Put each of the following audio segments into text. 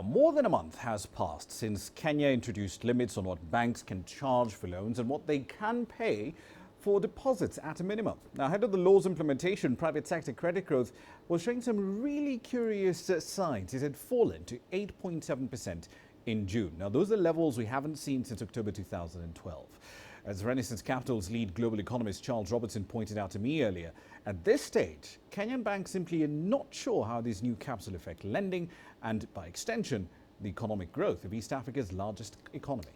More than a month has passed since Kenya introduced limits on what banks can charge for loans and what they can pay for deposits at a minimum. Now, ahead of the law's implementation, private sector credit growth was showing some really curious signs. It had fallen to 8.7% in June. Now, those are levels we haven't seen since October 2012. As Renaissance Capital's lead global economist Charles Robertson pointed out to me earlier, at this stage, Kenyan banks simply are not sure how these new caps will affect lending and, by extension, the economic growth of East Africa's largest economy.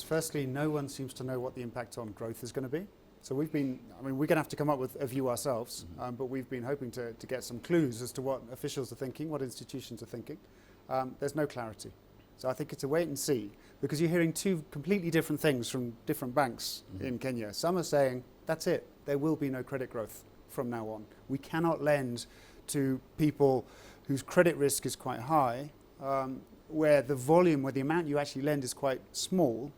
Firstly, no one seems to know what the impact on growth is going to be. So we're going to have to come up with a view ourselves, but we've been hoping to get some clues as to what officials are thinking, what institutions are thinking. There's no clarity. So I think it's a wait and see, because you're hearing two completely different things from different banks in Kenya. Some are saying, that's it, there will be no credit growth from now on. We cannot lend to people whose credit risk is quite high, where the volume, where the amount you actually lend is quite small,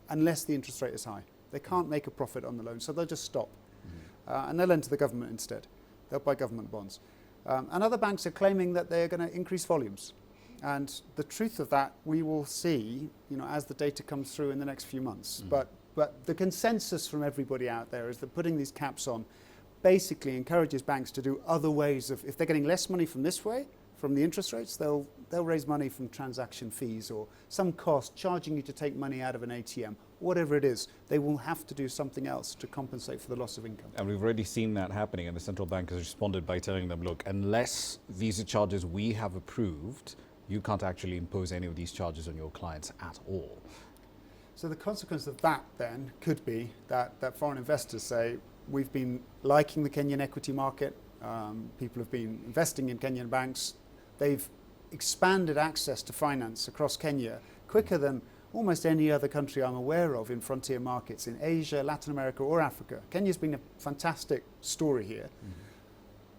unless the interest rate is high. They can't make a profit on the loan, so they'll just stop. And they'll lend to the government instead. They'll buy government bonds. And other banks are claiming that they're going to increase volumes. And the truth of that we will see, as the data comes through in the next few months. But the consensus from everybody out there is that putting these caps on basically encourages banks to do other ways of, if they're getting less money from this way, from the interest rates, they'll raise money from transaction fees or some cost charging you to take money out of an ATM, whatever it is. They will have to do something else to compensate for the loss of income. And we've already seen that happening, and the central bank has responded by telling them, look, unless these are charges we have approved, you can't actually impose any of these charges on your clients at all. So the consequence of that then could be that foreign investors say, we've been liking the Kenyan equity market, people have been investing in Kenyan banks, they've expanded access to finance across Kenya quicker than almost any other country I'm aware of in frontier markets in Asia, Latin America or Africa. Kenya's been a fantastic story here.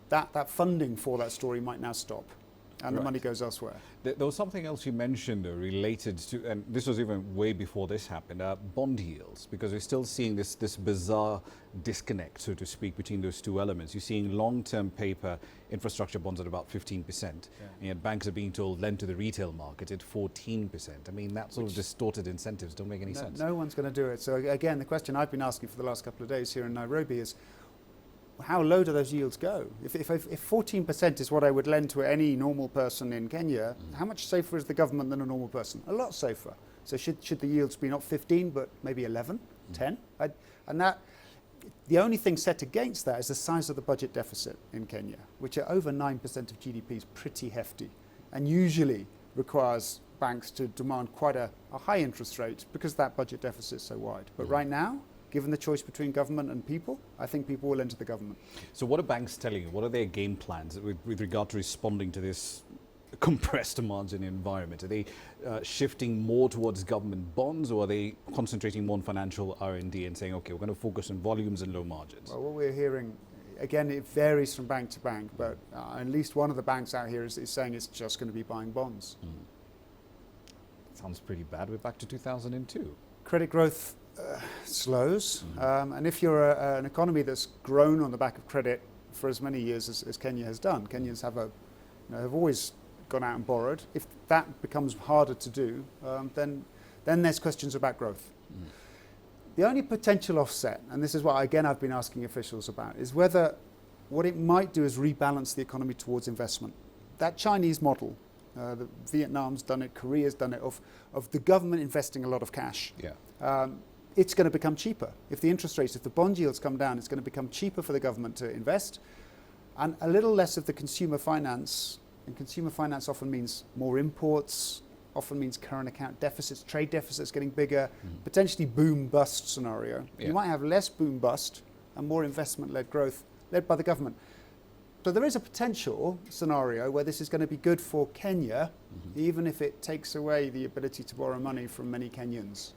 That funding for that story might now stop. And the money goes elsewhere. There was something else you mentioned related to, and this was even way before this happened, bond yields, because we're still seeing this bizarre disconnect, so to speak, between those two elements. You're seeing long-term paper infrastructure bonds at about 15%, and yet banks are being told lend to the retail market at 14%. I mean, that sort of distorted incentives don't make any sense. No one's going to do it. So again, the question I've been asking for the last couple of days here in Nairobi is, how low do those yields go? If 14% is what I would lend to any normal person in Kenya, how much safer is the government than a normal person? A lot safer. So should the yields be not 15, but maybe 11, 10? And that, the only thing set against that is the size of the budget deficit in Kenya, which at over 9% of GDP is pretty hefty, and usually requires banks to demand quite a high interest rate because that budget deficit is so wide. But right now, given the choice between government and people, I think people will enter the government. So what are banks telling you? What are their game plans with regard to responding to this compressed margin environment? Are they shifting more towards government bonds, or are they concentrating more on financial R&D and saying, okay, we're going to focus on volumes and low margins? Well, what we're hearing, again, it varies from bank to bank, but at least one of the banks out here is saying it's just going to be buying bonds. Sounds pretty bad. We're back to 2002. Credit growth slows, and if you're an economy that's grown on the back of credit for as many years as Kenya has done, Kenyans have always gone out and borrowed. If that becomes harder to do, then there's questions about growth. The only potential offset, and this is what again I've been asking officials about, is whether what it might do is rebalance the economy towards investment. That Chinese model, Vietnam's done it, Korea's done it, of the government investing a lot of cash. It's going to become cheaper. If the interest rates, if the bond yields come down, it's going to become cheaper for the government to invest, and a little less of the consumer finance. And consumer finance often means more imports, often means current account deficits, trade deficits getting bigger, potentially boom-bust scenario. You might have less boom-bust and more investment-led growth led by the government. So there is a potential scenario where this is going to be good for Kenya, even if it takes away the ability to borrow money from many Kenyans.